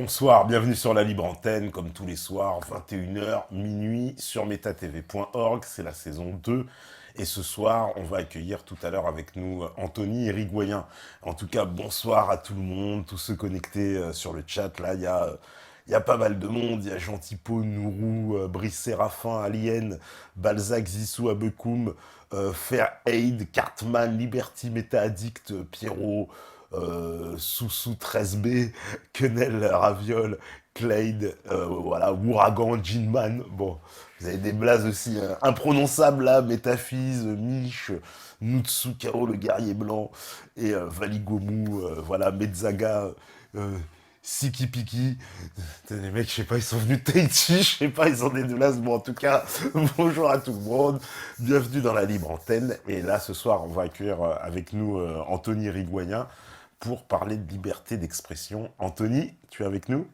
Bonsoir, bienvenue sur la Libre Antenne, comme tous les soirs, 21 h, minuit, sur metatv.org, c'est la saison 2. Et ce soir, on va accueillir tout à l'heure avec nous Anthony Irigoyen. En tout cas, bonsoir à tout le monde, tous ceux connectés sur le chat. Là, il y a pas mal de monde. Il y a Gentilpo, Nourou, Brice Séraphin, Alien, Balzac, Zissou, Abekoum, Fair Aid, Cartman, Liberty, Meta Addict, Pierrot, Soussou 13B, Quenel Raviol, Clade, voilà, Ouragan, Jinman. Bon, vous avez des blazes aussi imprononçables là, Métaphys, Mich, Nutsu, Kao le guerrier blanc, et Valigomu, voilà, Metzaga, euh, Siki Piki. Les mecs, je sais pas, ils sont venus de Tahiti, je sais pas, ils ont des blazes. Bon, en tout cas, bonjour à tout le monde, bienvenue dans la Libre Antenne. Et là, ce soir, on va accueillir avec nous Anthony Rigoyen pour parler de liberté d'expression. Anthony, tu es avec nous?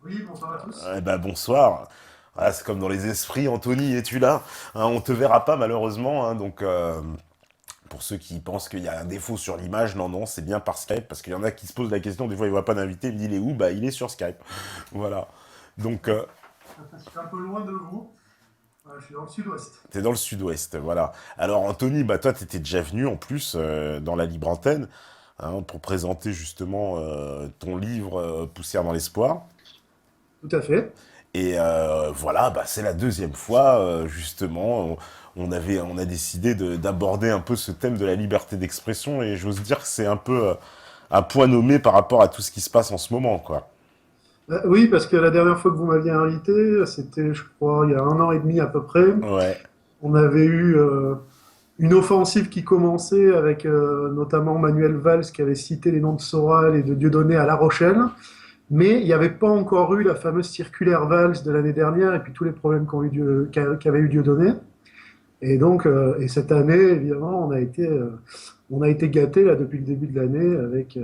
Oui, bonsoir à tous. Eh ben bonsoir. Voilà, c'est comme dans les esprits, Anthony, es-tu là? On te verra pas malheureusement, hein, donc pour ceux qui pensent qu'il y a un défaut sur l'image, non, non, c'est bien par Skype, parce qu'il y en a qui se posent la question, des fois ils voient pas d'invité, ils me disent il est où? Bah il est sur Skype. Voilà. Donc Je suis un peu loin de vous. Je suis dans le sud-ouest. t'es dans le sud-ouest, voilà. Alors Anthony, bah toi t'étais déjà venu en plus dans la Libre Antenne, hein, pour présenter justement ton livre Poussière dans l'espoir. Tout à fait. Et voilà, bah, c'est la deuxième fois, justement, on a décidé d'aborder un peu ce thème de la liberté d'expression, et j'ose dire que c'est un peu un point nommé par rapport à tout ce qui se passe en ce moment, quoi. Oui, parce que la dernière fois que vous m'aviez invité, c'était, je crois, il y a un an et demi à peu près. Ouais, On avait eu une offensive qui commençait avec notamment Manuel Valls qui avait cité les noms de Soral et de Dieudonné à La Rochelle. Mais il n'y avait pas encore eu la fameuse circulaire Valls de l'année dernière et puis tous les problèmes qu'avait eu Dieudonné. Et donc, et cette année, évidemment, on a été gâtés là depuis le début de l'année avec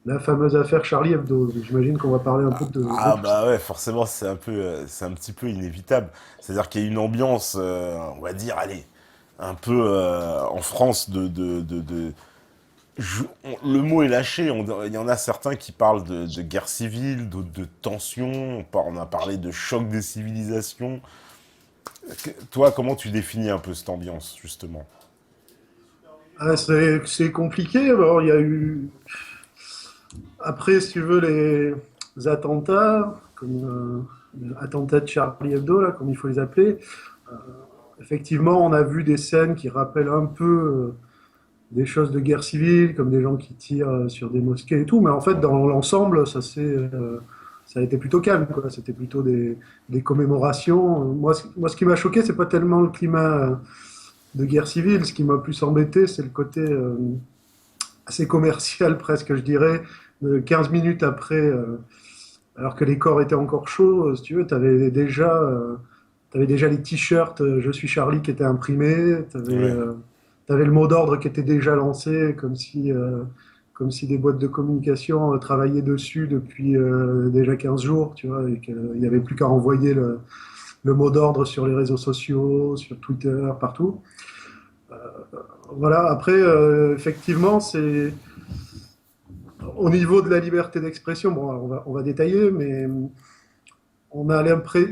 la fameuse affaire Charlie Hebdo. J'imagine qu'on va parler un peu de ah tout ça. bah ouais, forcément c'est un petit peu inévitable. C'est-à-dire qu'il y a une ambiance, on va dire, allez, un peu en France le mot est lâché. Il y en a certains qui parlent de guerre civile, d'autres de tension. On a parlé de choc des civilisations. Toi, comment tu définis un peu cette ambiance, justement? C'est compliqué. Alors, il y a eu, après, si tu veux, les attentats, comme attentats de Charlie Hebdo, là, comme il faut les appeler. Euh, Effectivement, on a vu des scènes qui rappellent un peu des choses de guerre civile, comme des gens qui tirent sur des mosquées et tout, mais en fait, dans l'ensemble, ça a été plutôt calme, quoi. C'était plutôt des commémorations. Moi, ce qui m'a choqué, c'est pas tellement le climat de guerre civile. Ce qui m'a plus embêté, c'est le côté assez commercial, presque, je dirais. 15 minutes après, alors que les corps étaient encore chauds, si tu veux, t'avais déjà les t-shirts Je suis Charlie qui étaient imprimés, Ouais, t'avais le mot d'ordre qui était déjà lancé, comme si des boîtes de communication travaillaient dessus depuis déjà 15 jours, tu vois, et qu'il n'y avait plus qu'à envoyer le mot d'ordre sur les réseaux sociaux, sur Twitter, partout. Voilà, après, effectivement, c'est au niveau de la liberté d'expression, bon, on va détailler, mais on a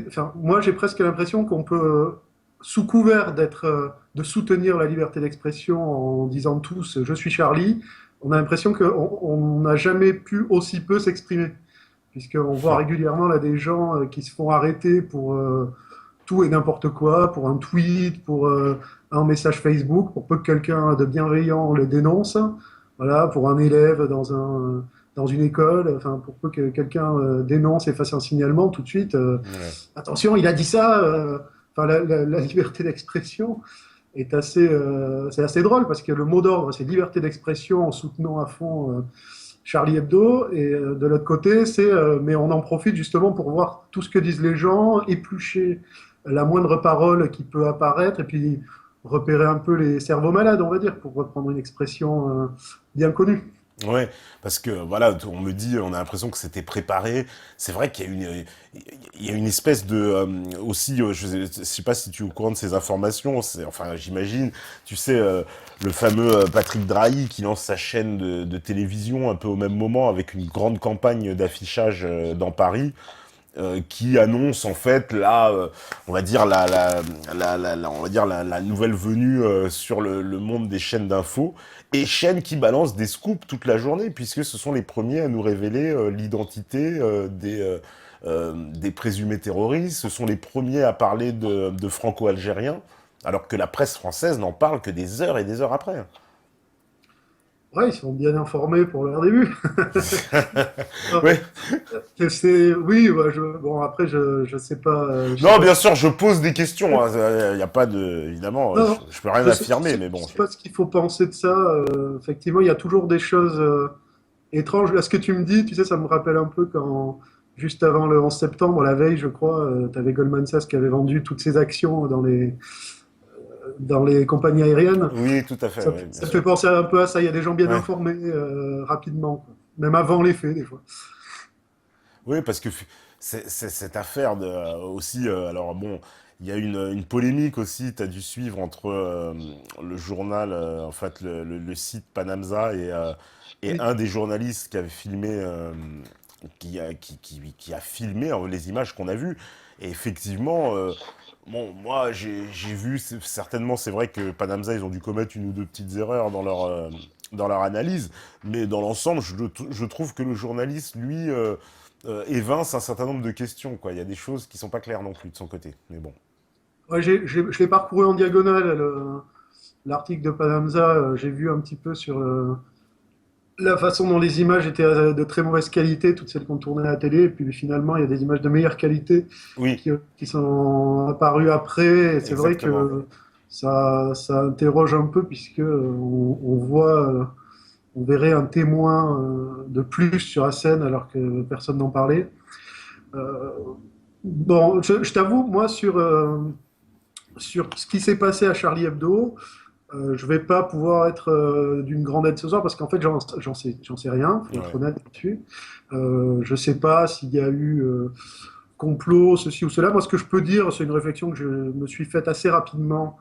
enfin, moi j'ai presque l'impression qu'on peut, sous couvert de soutenir la liberté d'expression en disant tous je suis Charlie, on a l'impression qu'on n'a jamais pu aussi peu s'exprimer. Puisqu'on voit régulièrement là des gens qui se font arrêter pour tout et n'importe quoi, pour un tweet, pour un message Facebook, pour peu que quelqu'un de bienveillant le dénonce, voilà, pour un élève dans une école, enfin, pour peu que quelqu'un dénonce et fasse un signalement tout de suite, ouais. attention, il a dit ça, enfin, la liberté d'expression c'est assez drôle parce que le mot d'ordre, c'est liberté d'expression en soutenant à fond Charlie Hebdo, et de l'autre côté, mais on en profite justement pour voir tout ce que disent les gens, éplucher la moindre parole qui peut apparaître, et puis repérer un peu les cerveaux malades, on va dire, pour reprendre une expression bien connue. Ouais, parce que voilà, on me dit, on a l'impression que c'était préparé. C'est vrai qu'il y a il y a une espèce de aussi, je sais pas si tu es au courant de ces informations. Enfin, j'imagine, tu sais, le fameux Patrick Drahi qui lance sa chaîne de télévision un peu au même moment avec une grande campagne d'affichage dans Paris. Qui annonce en fait on va dire on va dire la nouvelle venue sur le monde des chaînes d'infos et chaînes qui balancent des scoops toute la journée puisque ce sont les premiers à nous révéler l'identité des présumés terroristes, ce sont les premiers à parler de franco-algériens alors que la presse française n'en parle que des heures et des heures après. Ouais, ils sont bien informés pour leur début. Ouais. Oui, bah, bon, après, je sais pas, je sais Non, pas bien ce sûr, je pose des questions. Il n'y a pas de, évidemment, non, je peux rien affirmer, mais je bon. sais pas ce qu'il faut penser de ça. Effectivement, il y a toujours des choses étranges. Là, ce que tu me dis, tu sais, ça me rappelle un peu quand, juste avant le 11 septembre, la veille, je crois, tu avais Goldman Sachs qui avait vendu toutes ses actions dans les compagnies aériennes. Oui, tout à fait, oui, bien Ça me fait sûr. penser un peu à ça. Il y a des gens bien Ouais. informés rapidement, quoi. Même avant les faits, des fois. Oui, parce que cette affaire aussi, alors bon, il y a une polémique aussi, tu as dû suivre entre le journal, en fait, le site Panamza et Oui. un des journalistes qui avait filmé, qui a filmé les images qu'on a vues. Et effectivement, bon, moi, j'ai vu, certainement, c'est vrai que Panamza, ils ont dû commettre une ou deux petites erreurs dans leur analyse, mais dans l'ensemble, je trouve que le journaliste, lui, évince un certain nombre de questions, quoi. Il y a des choses qui sont pas claires non plus de son côté, mais bon. Ouais, je l'ai parcouru en diagonale, l'article de Panamza. J'ai vu un petit peu sur la façon dont les images étaient de très mauvaise qualité, toutes celles qu'on tournait à la télé. Et puis finalement, il y a des images de meilleure qualité Oui, qui sont apparues après. Et c'est vrai exactement. que ça interroge un peu, puisque on voit, on verrait un témoin de plus sur la scène alors que personne n'en parlait. Euh, bon, je t'avoue, moi, sur ce qui s'est passé à Charlie Hebdo, je vais pas pouvoir être d'une grande aide ce soir parce qu'en fait, j'en sais rien, faut être Ouais. honnête là-dessus. Je sais pas s'il y a eu complot, ceci ou cela. Moi, ce que je peux dire, c'est une réflexion que je me suis faite assez rapidement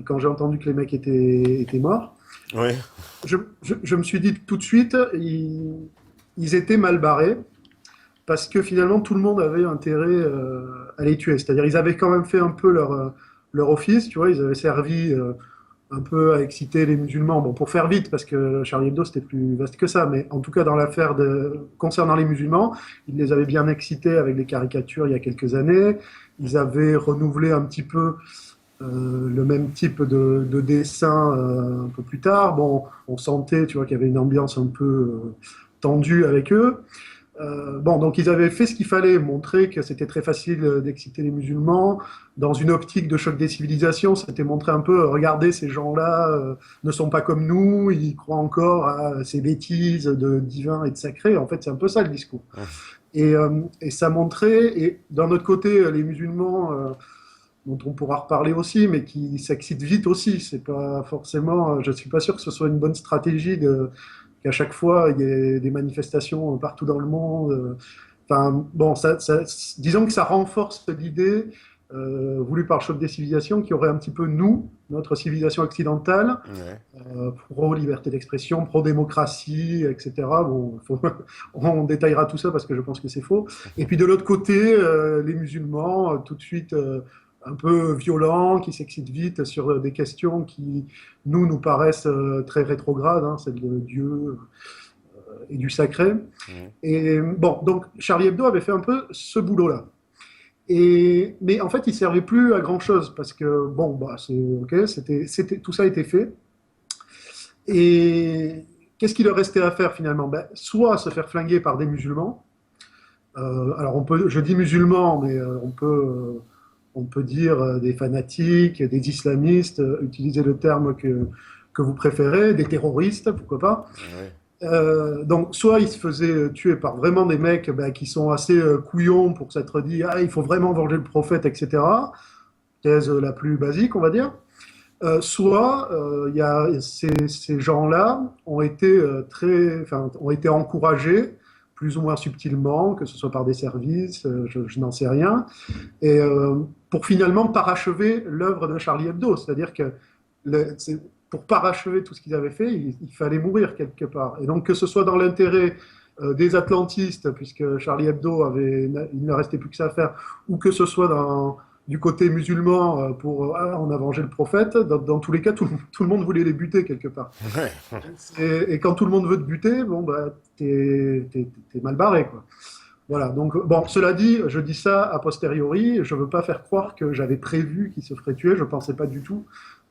quand j'ai entendu que les mecs étaient morts. Ouais. Je me suis dit tout de suite, ils étaient mal barrés parce que finalement, tout le monde avait intérêt à les tuer. C'est-à-dire, ils avaient quand même fait un peu leur office, tu vois, ils avaient servi un peu à exciter les musulmans. Bon, pour faire vite, parce que Charlie Hebdo, c'était plus vaste que ça, mais en tout cas, dans l'affaire concernant les musulmans, ils les avaient bien excités avec des caricatures il y a quelques années. Ils avaient renouvelé un petit peu le même type de dessin un peu plus tard. Bon, on sentait, tu vois, qu'il y avait une ambiance un peu tendue avec eux. Bon, donc ils avaient fait ce qu'il fallait, montrer que c'était très facile d'exciter les musulmans. Dans une optique de choc des civilisations, c'était montrer un peu, regardez, ces gens-là ne sont pas comme nous, ils croient encore à ces bêtises de divin et de sacré. En fait, c'est un peu ça le discours. Et ça montrait, et d'un autre côté, les musulmans, dont on pourra reparler aussi, mais qui s'excitent vite aussi. C'est pas forcément, je suis pas sûr que ce soit une bonne stratégie qu'à chaque fois il y ait des manifestations partout dans le monde. Enfin, bon, disons que ça renforce l'idée voulue par le choc des civilisations qui aurait un petit peu nous, notre civilisation occidentale, Ouais. pro-liberté d'expression, pro-démocratie, etc. Bon, on détaillera tout ça parce que je pense que c'est faux. Et puis de l'autre côté, les musulmans, tout de suite un peu violents, qui s'excitent vite sur des questions qui, nous paraissent très rétrogrades, hein, celle de Dieu et du sacré. Mhm. Et bon, donc Charlie Hebdo avait fait un peu ce boulot-là. Mais en fait, il servait plus à grand chose parce que bon, bah, ok, tout ça a été fait. Et qu'est-ce qu'il leur restait à faire finalement? Ben, soit se faire flinguer par des musulmans. Alors je dis musulmans, mais on peut dire des fanatiques, des islamistes, utiliser le terme que vous préférez, des terroristes, pourquoi pas. Ouais. Donc, soit ils se faisaient tuer par vraiment des mecs ben, qui sont assez couillons pour s'être dit ah, il faut vraiment venger le prophète, etc. Thèse la plus basique, on va dire. Soit ces gens-là ont été ont été encouragés plus ou moins subtilement, que ce soit par des services, je n'en sais rien, et pour finalement parachever l'œuvre de Charlie Hebdo. C'est-à-dire que pour parachever tout ce qu'ils avaient fait, il fallait mourir quelque part. Et donc que ce soit dans l'intérêt des atlantistes, puisque Charlie Hebdo il ne restait plus que ça à faire, ou que ce soit du côté musulman pour on a vengé le prophète, dans tous les cas, tout le monde voulait les buter quelque part. Ouais. Et quand tout le monde veut te buter, bon, bah, t'es mal barré, quoi. Voilà, donc bon, cela dit, je dis ça a posteriori, je veux pas faire croire que j'avais prévu qu'ils se feraient tuer, je pensais pas du tout.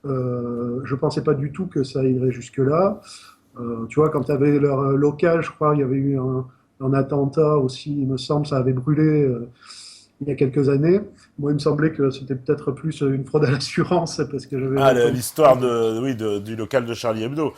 Je pensais pas du tout que ça irait jusque-là. Tu vois, quand tu avais leur local, je crois, il y avait eu un attentat aussi, il me semble, ça avait brûlé il y a quelques années. Moi, il me semblait que c'était peut-être plus une fraude à l'assurance, parce que j'avais Ah, entendu. l'histoire oui, du local de Charlie Hebdo.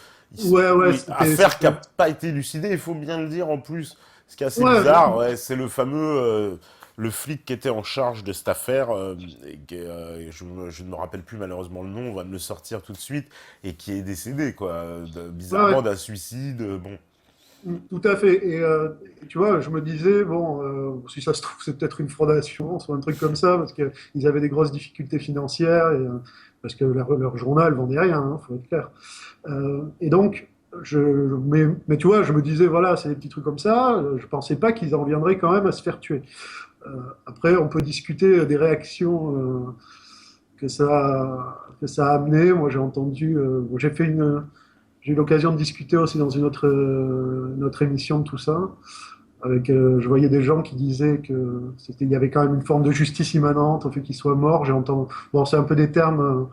Ouais, ouais, Oui, affaire qui n'a pas été élucidée, il faut bien le dire en plus. Ce qui est assez Ouais, bizarre, ouais, c'est le fameux le flic qui était en charge de cette affaire, je ne me rappelle plus malheureusement le nom, on va me le sortir tout de suite, et qui est décédé, quoi, ouais, ouais. bizarrement d'un suicide, bon. Tout à fait. Et tu vois, je me disais, bon, si ça se trouve, c'est peut-être une fraudation, ou un truc comme ça, parce qu'ils avaient des grosses difficultés financières, et, parce que leur journal vendait rien, hein, faut être clair. Et donc, mais tu vois, je me disais, voilà, c'est des petits trucs comme ça, je pensais pas qu'ils en viendraient quand même à se faire tuer. Après, on peut discuter des réactions que ça a amené. Moi, j'ai entendu, j'ai eu l'occasion de discuter aussi dans une autre émission de tout ça. Je voyais des gens qui disaient il y avait quand même une forme de justice immanente au fait qu'il soit mort. J'ai entendu, bon, c'est un peu des termes,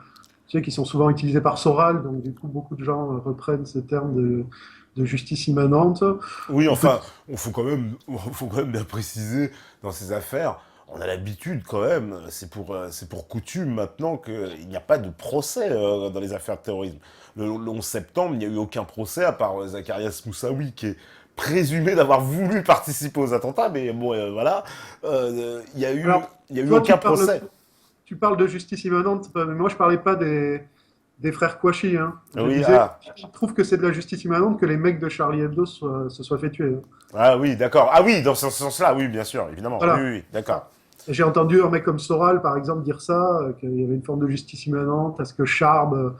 tu sais, qui sont souvent utilisés par Soral, donc du coup, beaucoup de gens reprennent ces termes de justice immanente. Oui, On peut, enfin, faut quand même bien préciser dans ces affaires. On a l'habitude quand même, c'est pour coutume maintenant qu'il n'y a pas de procès dans les affaires de terrorisme. Le 11 septembre, il n'y a eu aucun procès à part Zacharias Moussaoui qui est présumé d'avoir voulu participer aux attentats, mais bon, voilà, alors, il y a eu toi, aucun procès. tu parles de justice immanente, mais moi, je parlais pas des frères Kouachi, hein. Je Oui, disais, ah, je trouve que c'est de la justice immanente que les mecs de Charlie Hebdo se soient fait tuer, hein. ah oui, d'accord. Ah oui, dans ce sens-là, oui, bien sûr, évidemment. Oui, Voilà. oui, oui, d'accord. J'ai entendu un mec comme Soral, par exemple, dire ça, qu'il y avait une forme de justice immanente à ce que Charb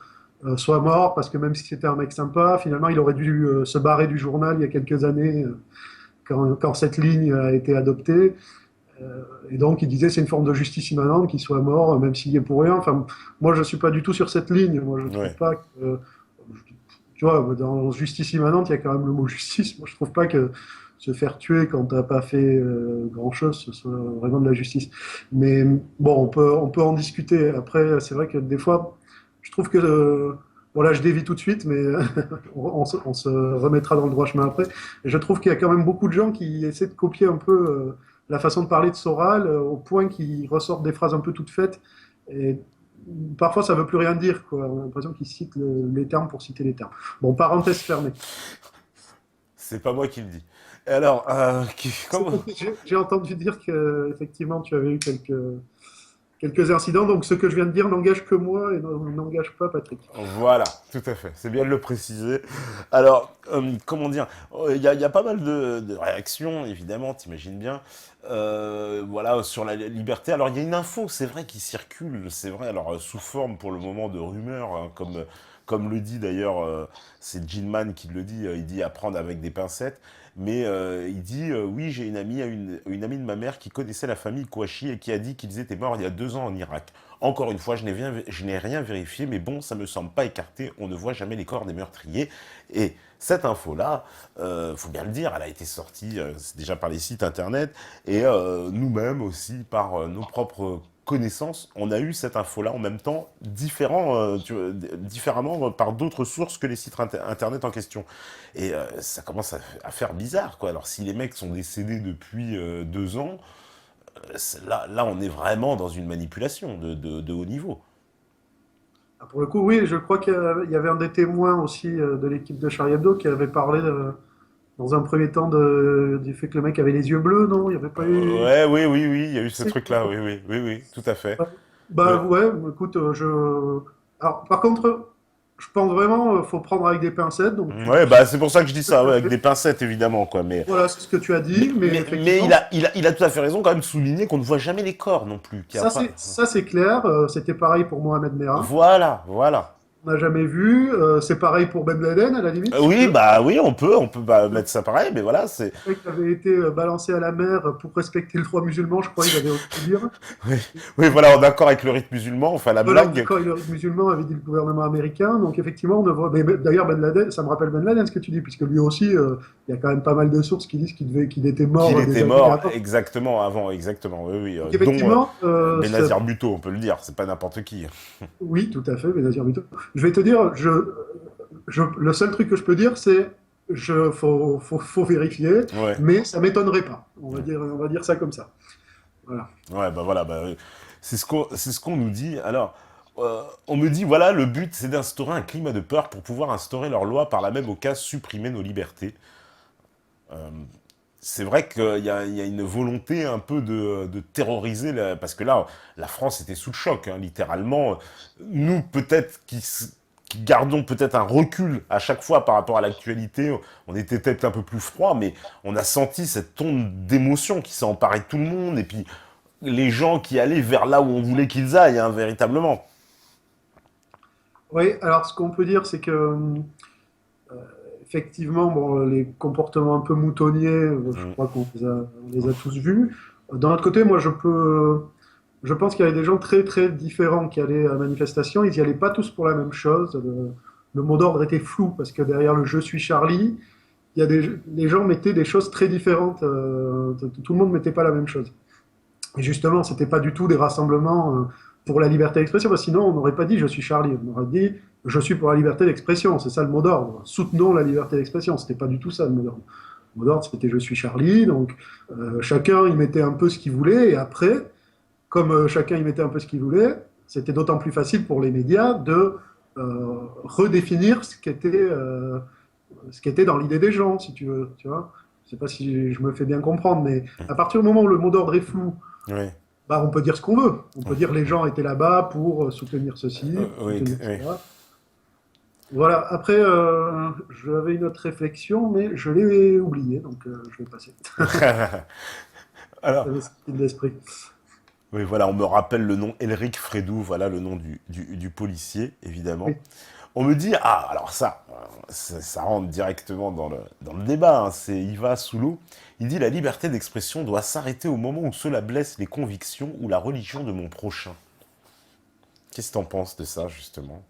soit mort, parce que même si c'était un mec sympa, finalement, il aurait dû se barrer du journal il y a quelques années, quand cette ligne a été adoptée. Et donc, il disait c'est une forme de justice immanente qu'il soit mort, même s'il est pour rien. Enfin, moi, je ne suis pas du tout sur cette ligne. Moi, je trouve Ouais. pas que. Tu vois, dans justice immanente, il y a quand même le mot justice. Moi, je trouve pas que se faire tuer quand t'as pas fait grand-chose, ce soit vraiment de la justice. Mais bon, on peut en discuter. Après, c'est vrai que des fois, je trouve que. Bon, là, je dévie tout de suite, mais on se remettra dans le droit chemin après. Et je trouve qu'il y a quand même beaucoup de gens qui essaient de copier un peu la façon de parler de Soral, au point qu'ils ressortent des phrases un peu toutes faites. Et parfois, ça veut plus rien dire, quoi. On a l'impression qu'ils citent les termes pour citer les termes. Bon, parenthèse fermée. C'est pas moi qui le dis. Et alors, comment... J'ai entendu dire que effectivement tu avais eu quelques incidents, donc ce que je viens de dire n'engage que moi et n'engage pas Patrick. Voilà, tout à fait. C'est bien de le préciser. Alors, comment dire, il y a pas mal de réactions, évidemment, t'imagines bien. Voilà, sur la liberté. Alors, il y a une info, c'est vrai, qui circule, c'est vrai. Alors, sous forme pour le moment de rumeur, hein, comme le dit d'ailleurs, c'est Gilman qui le dit. Il dit apprendre avec des pincettes. Mais il dit oui, j'ai une amie de ma mère qui connaissait la famille Kouachi et qui a dit qu'ils étaient morts il y a 2 ans en Irak. Encore une fois, je n'ai rien vérifié, mais bon, ça me semble pas écarté. On ne voit jamais les corps des meurtriers. Et cette info-là, faut bien le dire, elle a été sortie déjà par les sites internet et nous-mêmes aussi par nos propres connaissances. On a eu cette info-là en même temps, différemment par d'autres sources que les sites internet en question. Et ça commence à faire bizarre, quoi. Alors si les mecs sont décédés depuis 2 ans, là, on est vraiment dans une manipulation de haut niveau. Ah, pour le coup, oui, je crois qu'il y avait un des témoins aussi de l'équipe de Charlie Hebdo qui avait parlé dans un premier temps du fait que le mec avait les yeux bleus, non? Il n'y avait pas eu. Ouais, oui, oui, oui, il y a eu ce truc-là, oui, oui, oui, oui, tout à fait. Bah Ouais. ouais, écoute, Alors, par contre, je pense vraiment faut prendre avec des pincettes. Donc, Ouais, bah c'est pour ça que je dis ça, ouais, avec des pincettes évidemment, quoi. voilà, c'est ce que tu as dit, mais Mais effectivement, il a tout à fait raison quand même de souligner qu'on ne voit jamais les corps non plus. Qu'il y a pas... ça c'est clair. C'était pareil pour Mohamed Merah. Voilà, voilà. On n'a jamais vu. C'est pareil pour Ben Laden, à la limite, si tu Oui, veux. bah oui, on peut bah, mettre ça pareil, mais voilà, c'est. Le mec avait été balancé à la mer pour respecter le droit musulman, je crois, il avait osé dire. Oui, oui, voilà, en accord avec le rite musulman, enfin la Voilà, blague. d'accord, le rite musulman avait dit le gouvernement américain. Donc, effectivement, on ne voit. Mais d'ailleurs, Ben Laden, ça me rappelle Ben Laden ce que tu dis, puisque lui aussi, il y a quand même pas mal de sources qui disent qu'il était Qu'il mort des était années mort avant. exactement avant, exactement, oui, oui, Donc, dont effectivement, Benazir Bhutto, on peut le dire, c'est pas n'importe qui. oui, tout à fait, Benazir Bhutto. Je vais te dire, le seul truc que je peux dire, c'est faut vérifier, Ouais, mais ça m'étonnerait pas. ouais, On va dire ça comme ça. Voilà. ouais, bah voilà, bah, c'est ce qu'on nous dit. Alors, on me dit, voilà, le but c'est d'instaurer un climat de peur pour pouvoir instaurer leur loi, par la même occasion supprimer nos libertés. Euh, c'est vrai qu'il y a une volonté un peu de terroriser, parce que là, la France était sous le choc, hein, littéralement. Nous, peut-être qui gardons peut-être un recul à chaque fois par rapport à l'actualité, on était peut-être un peu plus froid, mais on a senti cette onde d'émotion qui s'est emparée de tout le monde, et puis les gens qui allaient vers là où on voulait qu'ils aillent, hein, véritablement. Oui, alors ce qu'on peut dire, c'est que effectivement, bon, les comportements un peu moutonniers, je Mm. crois on les a tous vus. D'un autre côté, moi, je pense qu'il y avait des gens très très différents qui allaient à la manifestation. Ils n'y allaient pas tous pour la même chose. Le mot d'ordre était flou parce que derrière le "Je suis Charlie", les gens mettaient des choses très différentes. Tout le monde ne mettait pas la même chose. Et justement, c'était pas du tout des rassemblements pour la liberté d'expression, parce que sinon on n'aurait pas dit "Je suis Charlie", on aurait dit "Je suis pour la liberté d'expression". C'est ça le mot d'ordre. Soutenons la liberté d'expression. C'était pas du tout ça le mot d'ordre. Le mot d'ordre, c'était "Je suis Charlie". Donc chacun y mettait un peu ce qu'il voulait, et après, comme chacun y mettait un peu ce qu'il voulait, c'était d'autant plus facile pour les médias de redéfinir ce qui était dans l'idée des gens, si tu veux. Tu vois, je sais pas si je me fais bien comprendre, mais à partir du moment où le mot d'ordre est flou, Oui, bah, on peut dire ce qu'on veut. On peut dire les gens étaient là-bas pour soutenir ceci, pour oui, soutenir oui. cela. Voilà. Après, j'avais une autre réflexion, mais je l'ai oubliée, donc je vais passer. Alors, J'avais ce style d'esprit. oui, voilà, on me rappelle le nom Elric Fredou, voilà le nom du policier, évidemment. Oui. On me dit, ah, alors ça rentre directement dans le débat, hein, c'est Yva Soulou. Il dit, la liberté d'expression doit s'arrêter au moment où cela blesse les convictions ou la religion de mon prochain. Qu'est-ce que t'en penses de ça, justement?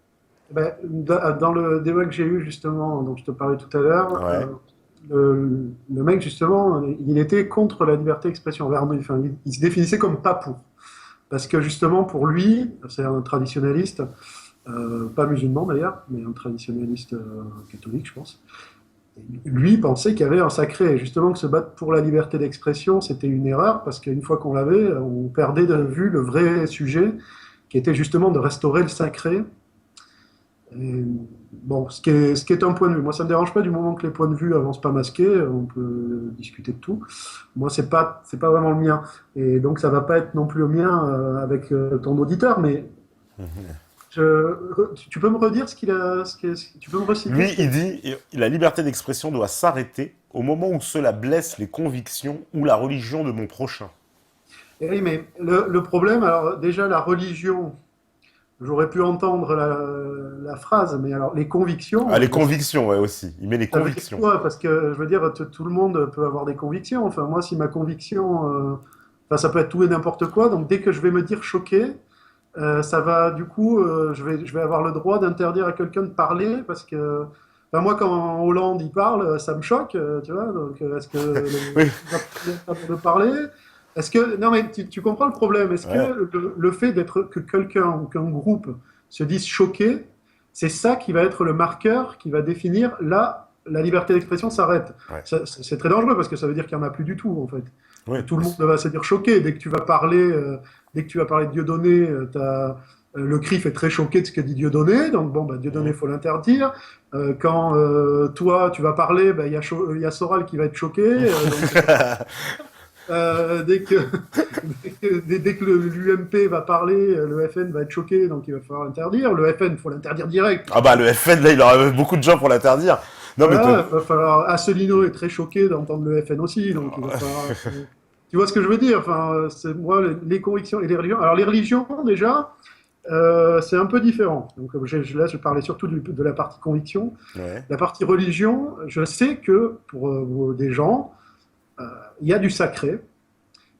Ben, dans le débat que j'ai eu justement, dont je te parlais tout à l'heure, Ouais. le mec justement, il était contre la liberté d'expression. Enfin, il se définissait comme pas pour. Parce que justement, pour lui, c'est un traditionnaliste, pas musulman d'ailleurs, mais un traditionnaliste catholique, je pense. Lui pensait qu'il y avait un sacré, et justement que se battre pour la liberté d'expression, c'était une erreur, parce qu'une fois qu'on l'avait, on perdait de vue le vrai sujet, qui était justement de restaurer le sacré. Et, bon, ce qui est un point de vue. Moi, ça ne me dérange pas du moment que les points de vue avancent pas masqués, on peut discuter de tout. Moi, c'est pas vraiment le mien. Et donc, ça va pas être non plus le mien avec ton auditeur, mais tu peux me redire tu peux me reciter Lui, ce qu'il il dit, la liberté d'expression doit s'arrêter au moment où cela blesse les convictions ou la religion de mon prochain. Oui, mais le problème, alors déjà, la religion, j'aurais pu entendre la phrase, mais alors les Ah, convictions, les convictions, ouais, aussi. Il met les ça veut dire convictions. quoi? Parce que je veux dire, tout le monde peut avoir des convictions. Enfin, moi, si ma conviction, enfin, ça peut être tout et n'importe quoi. Donc, dès que je vais me dire choqué, ça va, du coup, je vais avoir le droit d'interdire à quelqu'un de parler parce que, enfin, moi, quand Hollande y parle, ça me choque, tu vois. Donc, est-ce que Oui, de parler? Est-ce que, non, mais tu comprends le problème? Est-ce que ouais, le fait que quelqu'un ou qu'un groupe se dise choqué, c'est ça qui va être le marqueur qui va définir là, la liberté d'expression s'arrête. ouais, C'est très dangereux parce que ça veut dire qu'il n'y en a plus du tout, en fait. oui. Tout le monde va se dire choqué. Dès que tu vas parler de Dieudonné, le CRIF est très choqué de ce que dit Dieudonné, donc bon, bah, Dieudonné, il Mhm. faut l'interdire. Quand toi, tu vas parler, bah, il y a Soral qui va être choqué. Donc, Dès que, dès que l'UMP va parler, le FN va être choqué, donc il va falloir l'interdire. Le FN, il faut l'interdire direct. Ah bah le FN, là, il aurait beaucoup de gens pour l'interdire. Non mais Voilà, il va falloir. Asselineau est très choqué d'entendre le FN aussi, donc il va falloir. Tu vois ce que je veux dire? Enfin, c'est moi les convictions et les religions. Alors les religions déjà, c'est un peu différent. Donc là, je parlais surtout de la partie conviction. ouais. La partie religion, je sais que pour des gens, euh, il y a du sacré.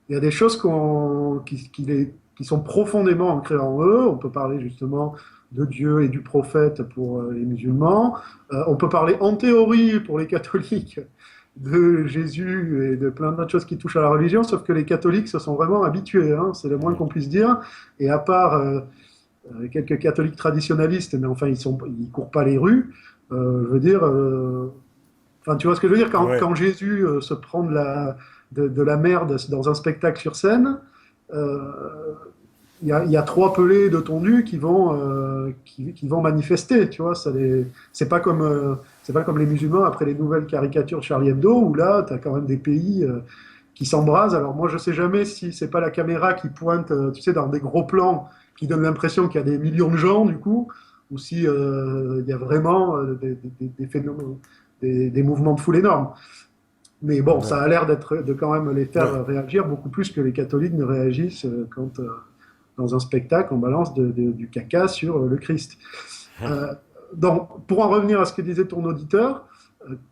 Il y a des choses qui sont profondément ancrées en eux. On peut parler justement de Dieu et du prophète pour les musulmans. On peut parler en théorie pour les catholiques de Jésus et de plein d'autres choses qui touchent à la religion, sauf que les catholiques se sont vraiment habitués, hein, c'est le moins qu'on puisse dire. Et à part quelques catholiques traditionnalistes, mais enfin ils courent pas les rues, je veux dire, enfin tu vois ce que je veux dire, Ouais. quand Jésus se prend de la merde dans un spectacle sur scène, euh, il y a trois pelés de tondus qui vont manifester, tu vois. C'est pas comme les musulmans après les nouvelles caricatures de Charlie Hebdo, où là, tu as quand même des pays qui s'embrasent. Alors moi, je sais jamais si c'est pas la caméra qui pointe, tu sais, dans des gros plans qui donnent l'impression qu'il y a des millions de gens, du coup, ou si il y a vraiment des phénomènes, des mouvements de foule énormes. Mais bon, Ouais. ça a l'air de quand même les Ouais. faire réagir beaucoup plus que les catholiques ne réagissent quand dans un spectacle on balance du caca sur le Christ. Euh, donc, pour en revenir à ce que disait ton auditeur,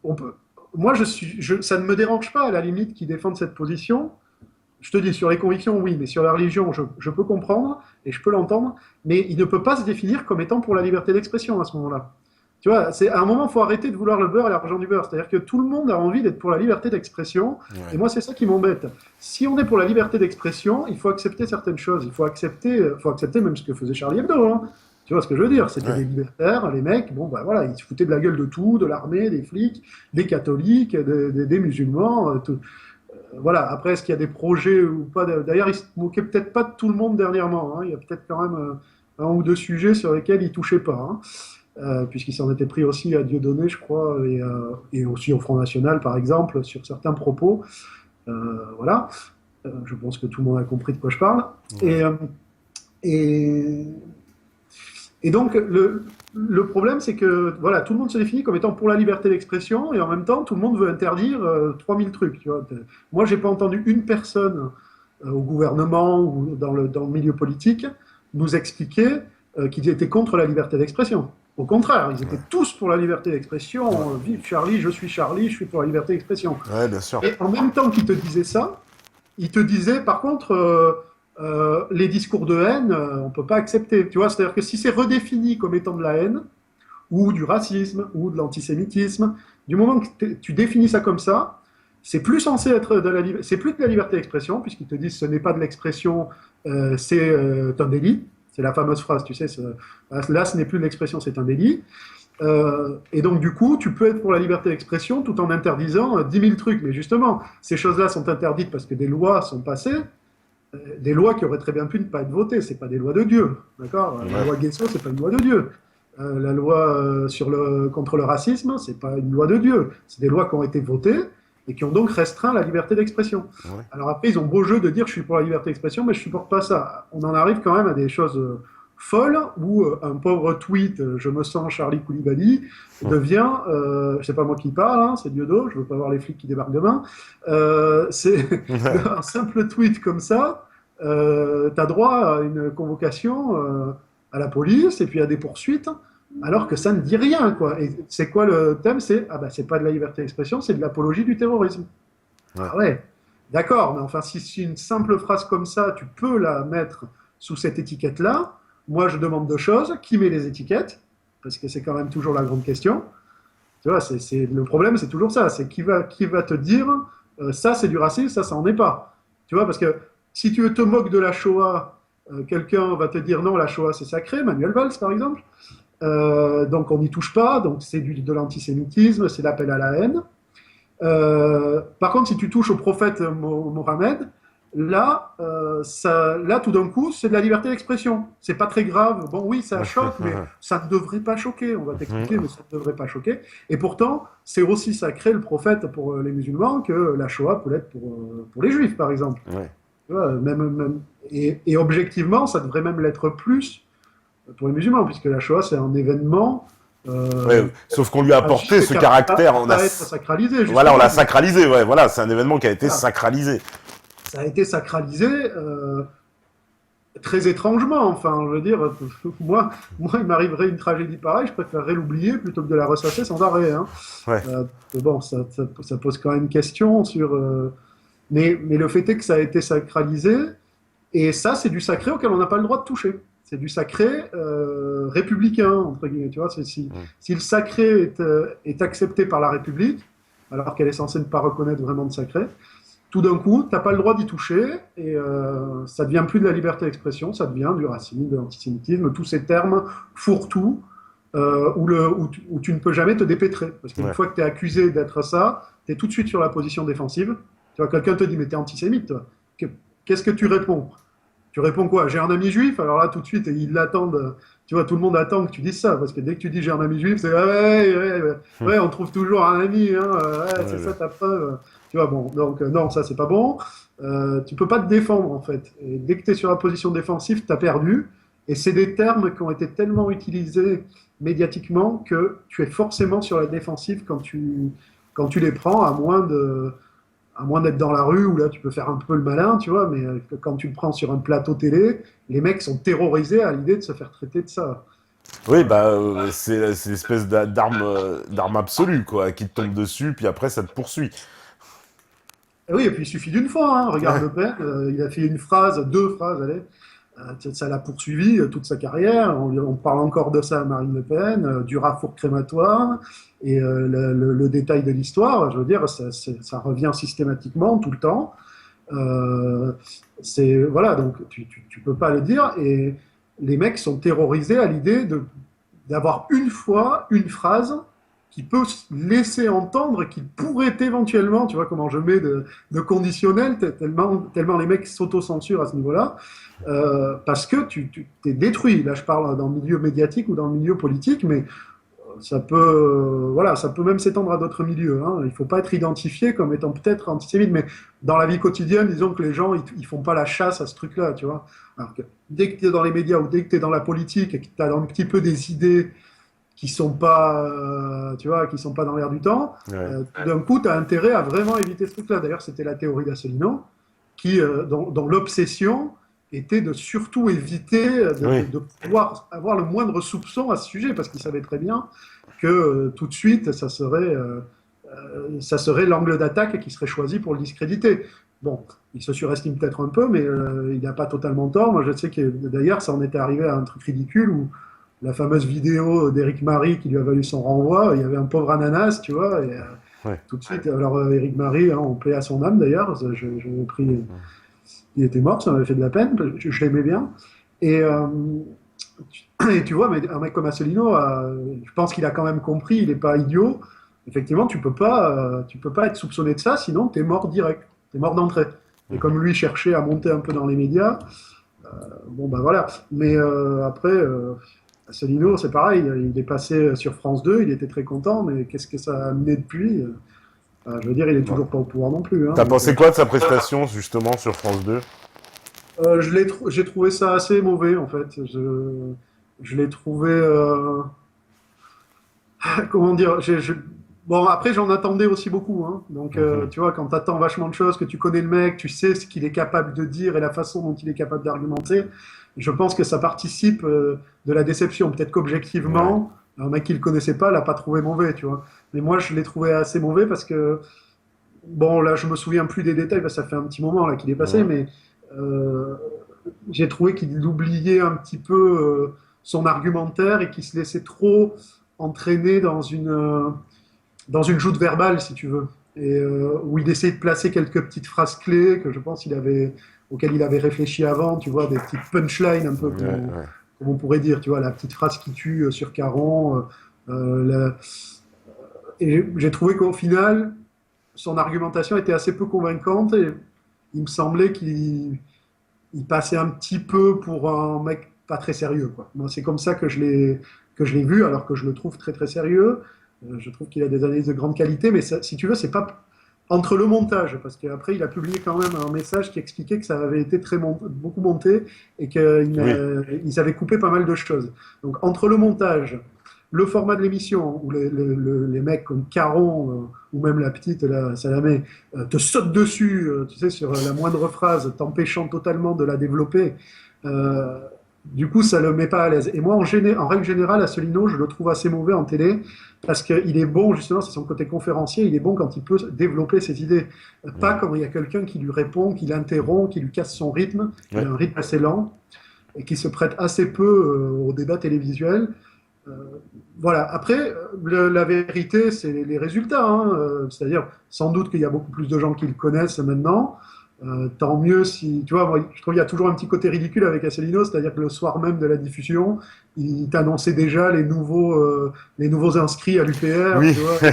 on peut, moi ça ne me dérange pas à la limite qu'ils défendent cette position. Je te dis, sur les convictions, oui, mais sur la religion, je peux comprendre et je peux l'entendre, mais il ne peut pas se définir comme étant pour la liberté d'expression à ce moment-là. Tu vois, à un moment, il faut arrêter de vouloir le beurre et l'argent du beurre. C'est-à-dire que tout le monde a envie d'être pour la liberté d'expression. Et Ouais. moi, c'est ça qui m'embête. Si on est pour la liberté d'expression, il faut accepter certaines choses. Faut accepter même ce que faisait Charlie Hebdo. Hein. Tu vois ce que je veux dire? C'était Ouais. des libertaires, les mecs, bon, bah voilà, ils se foutaient de la gueule de tout, de l'armée, des flics, des catholiques, des musulmans, tout. Voilà, après, est-ce qu'il y a des projets ou pas? D'ailleurs, ils se moquaient peut-être pas de tout le monde dernièrement. Hein. Il y a peut-être quand même un ou deux sujets sur lesquels ils touchaient pas. Hein. Puisqu'il s'en était pris aussi à Dieudonné, je crois, et aussi au Front National, par exemple, sur certains propos. Voilà. Je pense que tout le monde a compris de quoi je parle. Ouais. Et, et, et donc, le problème, c'est que voilà, tout le monde se définit comme étant pour la liberté d'expression, et en même temps, tout le monde veut interdire 3000 trucs. Tu vois. Moi, j'ai pas entendu une personne au gouvernement ou dans le milieu politique nous expliquer qu'ils étaient contre la liberté d'expression. Au contraire, ils étaient Ouais. tous pour la liberté d'expression. Ouais. Vive Charlie, je suis pour la liberté d'expression. Ouais, bien sûr. Et en même temps qu'ils te disaient ça, ils te disaient par contre les discours de haine, on ne peut pas accepter. Tu vois, c'est-à-dire que si c'est redéfini comme étant de la haine, ou du racisme, ou de l'antisémitisme, du moment que tu définis ça comme ça, c'est plus censé être c'est plus de la liberté d'expression, puisqu'ils te disent ce n'est pas de l'expression, c'est un délit. C'est la fameuse phrase, tu sais, là ce n'est plus de l'expression, c'est un délit. Et donc, du coup, tu peux être pour la liberté d'expression tout en interdisant 10 000 trucs. Mais justement, ces choses-là sont interdites parce que des lois sont passées, des lois qui auraient très bien pu ne pas être votées. C'est pas des lois de Dieu, d'accord? La Ouais. loi Guesso, c'est pas une loi de Dieu. La loi contre le racisme, c'est pas une loi de Dieu. C'est des lois qui ont été votées et qui ont donc restreint la liberté d'expression. Ouais. Alors après, ils ont beau jeu de dire je suis pour la liberté d'expression, mais je supporte pas ça. On en arrive quand même à des choses folles où un pauvre tweet, je me sens Charlie Koulibaly, devient, c'est pas moi qui parle, hein, c'est Dieudo, je veux pas voir les flics qui débarquent demain, c'est Ouais. un simple tweet comme ça, tu as droit à une convocation à la police et puis à des poursuites, alors que ça ne dit rien, quoi. Et c'est quoi le thème? C'est ah bah c'est pas de la liberté d'expression, c'est de l'apologie du terrorisme. Ouais. Ah ouais, d'accord, mais enfin si une simple phrase comme ça, tu peux la mettre sous cette étiquette-là, moi je demande deux choses: qui met les étiquettes? Parce que c'est quand même toujours la grande question. Tu vois, le problème, c'est toujours ça, c'est qui va te dire ça c'est du racisme, ça en est pas. Tu vois, parce que si tu te moques de la Shoah, quelqu'un va te dire non, la Shoah c'est sacré, Manuel Valls par exemple. Donc on n'y touche pas, donc c'est de l'antisémitisme, c'est l'appel à la haine. Par contre, si tu touches au prophète Mohammed, Là, tout d'un coup, c'est de la liberté d'expression. C'est pas très grave. Bon, oui, ça choque, mais ça ne devrait pas choquer. On va t'expliquer, mais ça ne devrait pas choquer. Et pourtant, c'est aussi sacré le prophète pour les musulmans que la Shoah peut l'être pour les juifs, par exemple. Ouais. Tu vois, et objectivement, ça devrait même l'être plus pour les musulmans, puisque la Shoah, c'est un événement Ouais, sauf qu'on lui a apporté tragique ce qui n'a caractère, pas à être sacralisé, voilà, on justement. l'a sacralisé, ouais, voilà, c'est un événement qui a été Voilà. sacralisé. Ça a été sacralisé très étrangement. Enfin, je veux dire, moi il m'arriverait une tragédie pareille, je préférerais l'oublier plutôt que de la ressasser sans arrêt. Hein. Ouais. Bon, ça pose quand même question sur. Mais le fait est que ça a été sacralisé, et ça, c'est du sacré auquel on n'a pas le droit de toucher. C'est du sacré républicain, entre guillemets. Tu vois, si le sacré est accepté par la République, alors qu'elle est censée ne pas reconnaître vraiment de sacré, tout d'un coup, tu n'as pas le droit d'y toucher, et ça devient plus de la liberté d'expression, ça devient du racisme, de l'antisémitisme, tous ces termes fourre-tout, où tu ne peux jamais te dépêtrer. Parce qu'une Ouais. fois que tu es accusé d'être ça, tu es tout de suite sur la position défensive. Tu vois, quelqu'un te dit, mais tu es antisémite, toi. Qu'est-ce que tu réponds? Tu réponds quoi? J'ai un ami juif? Alors là, tout de suite, ils l'attendent. Tu vois, tout le monde attend que tu dises ça, parce que dès que tu dis j'ai un ami juif, c'est ouais, on trouve toujours un ami, hein, ouais, c'est Ouais, ça ta preuve. Tu vois, bon, donc non, ça c'est pas bon. Tu peux pas te défendre en fait. Et dès que tu es sur la position défensive, tu as perdu. Et c'est des termes qui ont été tellement utilisés médiatiquement que tu es forcément sur la défensive quand tu les prends, à moins d'être dans la rue où là tu peux faire un peu le malin, tu vois, mais quand tu le prends sur un plateau télé, les mecs sont terrorisés à l'idée de se faire traiter de ça. oui, bah, c'est l'espèce d'arme absolue, quoi, qui te tombe dessus, puis après, ça te poursuit. Et oui, et puis il suffit d'une fois, hein. Regarde Ouais. Le Pen, il a fait une phrase, deux phrases, allez, ça l'a poursuivi toute sa carrière. On parle encore de ça à Marine Le Pen, du rafour crématoire, et le détail de l'histoire, je veux dire, ça revient systématiquement, tout le temps. Euh, voilà, donc tu peux pas le dire. Et les mecs sont terrorisés à l'idée d'avoir une fois une phrase qui peut laisser entendre qu'il pourrait éventuellement, tu vois comment je mets de conditionnel, tellement les mecs s'autocensurent à ce niveau-là, parce que tu t'es détruit. Là, je parle dans le milieu médiatique ou dans le milieu politique, mais voilà, ça peut même s'étendre à d'autres milieux. Hein. Il ne faut pas être identifié comme étant peut-être antisémite, mais dans la vie quotidienne, disons que les gens, ils font pas la chasse à ce truc-là, tu vois. Alors que dès que tu es dans les médias ou dès que tu es dans la politique et que tu as un petit peu des idées qui sont pas, tu vois, qui sont pas dans l'air du temps, Ouais. d'un coup, tu as intérêt à vraiment éviter ce truc-là. D'ailleurs, c'était la théorie d'Asselineau, dont l'obsession était de surtout éviter Oui. de pouvoir avoir le moindre soupçon à ce sujet, parce qu'il savait très bien que tout de suite, ça serait l'angle d'attaque qui serait choisi pour le discréditer. Bon, il se surestime peut-être un peu, mais il n'a pas totalement tort. Moi, je sais que d'ailleurs, ça en était arrivé à un truc ridicule où la fameuse vidéo d'Éric Marie qui lui a valu son renvoi, il y avait un pauvre ananas, tu vois, et Ouais. tout de suite, alors Éric Marie, hein, on plaît à son âme d'ailleurs, je l'ai pris, il était mort, ça m'avait fait de la peine, je l'aimais bien. Et, et tu vois, mais un mec comme Asselineau, je pense qu'il a quand même compris, il n'est pas idiot. Effectivement, tu peux pas être soupçonné de ça, sinon tu es mort direct, tu es mort d'entrée. Et comme lui cherchait à monter un peu dans les médias, bon ben voilà. Mais après, Asselineau, c'est pareil, il est passé sur France 2, il était très content, mais qu'est-ce que ça a amené depuis? Je veux dire, il est Ouais. toujours pas au pouvoir non plus. Hein, T'as donc, pensé quoi de sa prestation, justement, sur France 2? j'ai trouvé ça assez mauvais, en fait. Je l'ai trouvé. Comment dire Bon, après, j'en attendais aussi beaucoup. Hein. Donc, Mhm. tu vois, quand tu attends vachement de choses, que tu connais le mec, tu sais ce qu'il est capable de dire et la façon dont il est capable d'argumenter, je pense que ça participe de la déception. Peut-être Ouais. qu'objectivement, un mec qui le connaissait pas l'a pas trouvé mauvais, tu vois. Mais moi, je l'ai trouvé assez mauvais parce que, bon, là, je me souviens plus des détails, parce que ça fait un petit moment là qu'il est passé, Mhm. mais euh, j'ai trouvé qu'il oubliait un petit peu son argumentaire et qu'il se laissait trop entraîner dans une joute verbale, si tu veux, et où il essayait de placer quelques petites phrases clés que je pense auxquelles il avait réfléchi avant, tu vois, des petites punchlines un peu Ouais, ouais. comme on pourrait dire, tu vois, la petite phrase qui tue sur Caron. Et j'ai trouvé qu'au final, son argumentation était assez peu convaincante et il me semblait qu'il passait un petit peu pour un mec pas très sérieux, quoi. Moi, c'est comme ça que je l'ai vu, alors que je le trouve très très sérieux. Je trouve qu'il a des analyses de grande qualité, mais ça, si tu veux, c'est pas entre le montage, parce qu'après, il a publié quand même un message qui expliquait que ça avait été beaucoup monté et Oui, qu'ils avaient coupé pas mal de choses. Donc, entre le montage, le format de l'émission, où les mecs comme Caron ou même la petite là, Salamé te sautent dessus, tu sais, sur la moindre phrase, t'empêchant totalement de la développer. Euh, du coup, ça le met pas à l'aise. Et moi, en règle générale, Asselineau, je le trouve assez mauvais en télé parce qu'il est bon, justement, c'est son côté conférencier, il est bon quand il peut développer ses idées. Pas mm, quand il y a quelqu'un qui lui répond, qui l'interrompt, qui lui casse son rythme. Il a ouais. un rythme assez lent et qui se prête assez peu au débat télévisuel. Euh, voilà. Après, la vérité, c'est les résultats, hein. C'est-à-dire, sans doute qu'il y a beaucoup plus de gens qui le connaissent maintenant. Tant mieux si, tu vois, moi, je trouve qu'il y a toujours un petit côté ridicule avec Asselineau, c'est-à-dire que le soir même de la diffusion, il t'annonçait déjà les nouveaux inscrits à l'UPR, Oui, tu vois.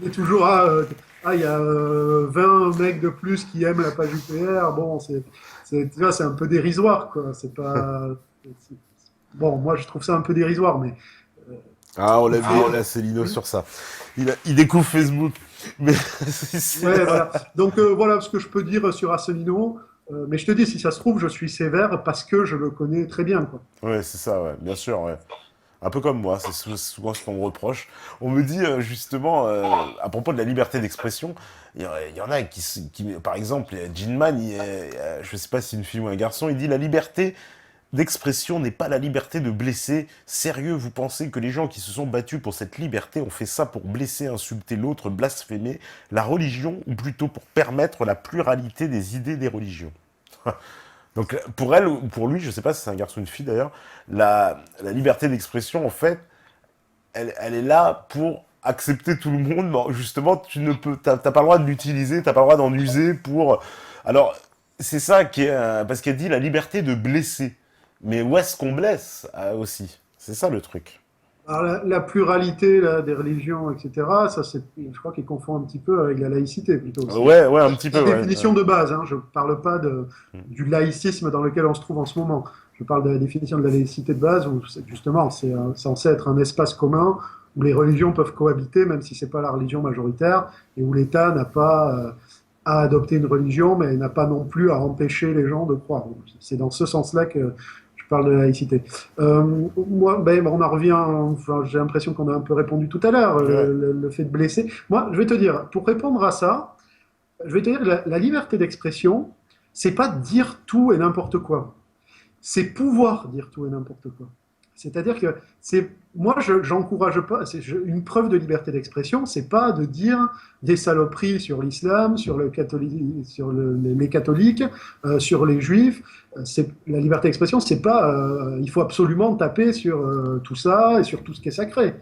Il est toujours, il y a 20 mecs de plus qui aiment la page UPR. Bon, tu vois, c'est un peu dérisoire, quoi. C'est pas, c'est- Bon, moi, je trouve ça un peu dérisoire, mais ah, on il l'a vu, fait. là, Célino sur ça. Il découvre Facebook. Mais Ouais, voilà. Donc voilà ce que je peux dire sur Asselineau. Mais je te dis, si ça se trouve, je suis sévère parce que je le connais très bien, quoi. ouais, c'est ça, ouais, bien sûr, ouais. Un peu comme moi, c'est souvent ce qu'on me reproche. On me dit justement, à propos de la liberté d'expression, il y en a par exemple, Ginman, je sais pas si c'est une fille ou un garçon, il dit la liberté d'expression n'est pas la liberté de blesser. Sérieux, vous pensez que les gens qui se sont battus pour cette liberté ont fait ça pour blesser, insulter l'autre, blasphémer la religion, ou plutôt pour permettre la pluralité des idées des religions. Donc pour elle ou pour lui, je sais pas si c'est un garçon ou une fille d'ailleurs, la liberté d'expression, en fait, elle est là pour accepter tout le monde. Mais justement, t'as pas le droit de l'utiliser, t'as pas le droit d'en user pour. Alors, c'est ça qui est. Parce qu'elle dit la liberté de blesser. Mais où est-ce qu'on blesse aussi? C'est ça le truc. Alors, la pluralité là, des religions, etc., ça, je crois qu'il confond un petit peu avec la laïcité plutôt. Ouais, ouais, un petit La peu, ouais. définition de base, hein, je ne parle pas du laïcisme dans lequel on se trouve en ce moment. Je parle de la définition de la laïcité de base, où justement, c'est censé être un espace commun où les religions peuvent cohabiter, même si ce n'est pas la religion majoritaire, et où l'État n'a pas à adopter une religion, mais n'a pas non plus à empêcher les gens de croire. C'est dans ce sens-là que je parle de la laïcité. Moi, on en revient, enfin, j'ai l'impression qu'on a un peu répondu tout à l'heure, Ouais. le fait de blesser. Moi, je vais te dire, pour répondre à ça, je vais te dire, la liberté d'expression, c'est pas dire tout et n'importe quoi. C'est pouvoir dire tout et n'importe quoi. C'est-à-dire que moi, j'encourage pas. Une preuve de liberté d'expression, c'est pas de dire des saloperies sur l'islam, sur les catholiques, sur les juifs. La liberté d'expression, c'est pas. Il faut absolument taper sur tout ça et sur tout ce qui est sacré.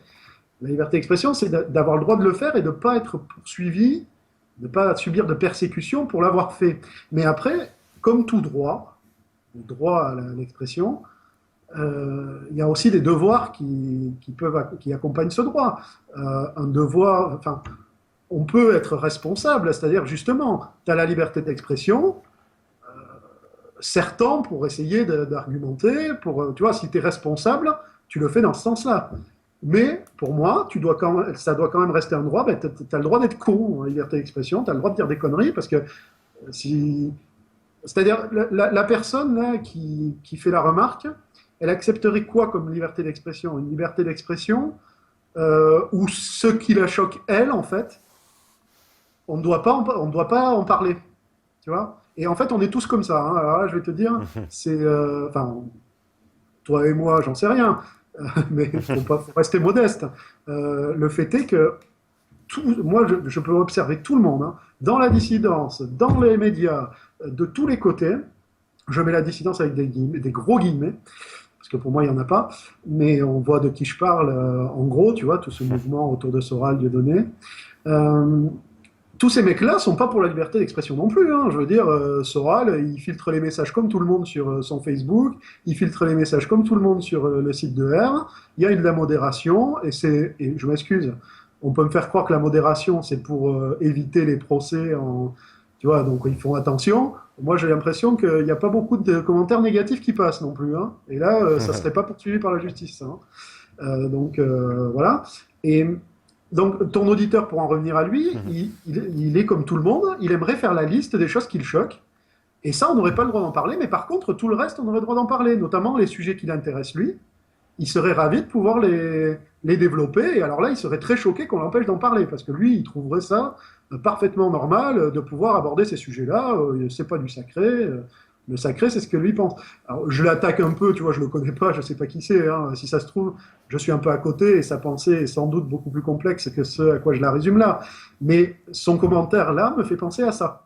La liberté d'expression, c'est d'avoir le droit de le faire et de ne pas être poursuivi, de ne pas subir de persécution pour l'avoir fait. Mais après, comme tout droit, le droit à l'expression, il y a aussi des devoirs qui accompagnent ce droit. Un devoir, enfin, on peut être responsable, c'est-à-dire justement, tu as la liberté d'expression, certains pour essayer d'argumenter, tu vois, si tu es responsable, tu le fais dans ce sens-là. Mais pour moi, ça doit quand même rester un droit. Ben, tu as le droit d'être con en liberté d'expression, tu as le droit de dire des conneries, parce que si. C'est-à-dire, la personne là, qui fait la remarque, elle accepterait quoi comme liberté d'expression? Une liberté d'expression où ce qui la choque, elle, en fait, on ne doit pas en parler. Tu vois? Et en fait, on est tous comme ça, hein. Alors là, je vais te dire, enfin, toi et moi, j'en sais rien, mais il faut rester modeste. Le fait est que moi, je peux observer tout le monde, hein, dans la dissidence, dans les médias, de tous les côtés. Je mets la dissidence avec des gros guillemets, parce que pour moi, il n'y en a pas, mais on voit de qui je parle, en gros, tu vois, tout ce mouvement autour de Soral, Dieudonné. Euh, tous ces mecs-là sont pas pour la liberté d'expression non plus, hein. Je veux dire, Soral, il filtre les messages comme tout le monde sur son Facebook, il filtre les messages comme tout le monde sur le site de R. Il y a de la modération, et je m'excuse, on peut me faire croire que la modération, c'est pour éviter les procès Tu vois, donc ils font attention. Moi, j'ai l'impression qu'il n'y a pas beaucoup de commentaires négatifs qui passent non plus, hein. Et là, ça ne serait pas poursuivi par la justice, hein. Voilà. Et donc, ton auditeur, pour en revenir à lui, il est comme tout le monde, il aimerait faire la liste des choses qui le choquent. Et ça, on n'aurait pas le droit d'en parler, mais par contre, tout le reste, on aurait le droit d'en parler, notamment les sujets qui l'intéressent lui. Il serait ravi de pouvoir les développer, et alors là, il serait très choqué qu'on l'empêche d'en parler, parce que lui, il trouverait ça parfaitement normal de pouvoir aborder ces sujets-là. C'est pas du sacré. Le sacré, c'est ce que lui pense. Alors, je l'attaque un peu, tu vois, je le connais pas, je sais pas qui c'est, hein. Si ça se trouve, je suis un peu à côté, et sa pensée est sans doute beaucoup plus complexe que ce à quoi je la résume là. Mais son commentaire là me fait penser à ça.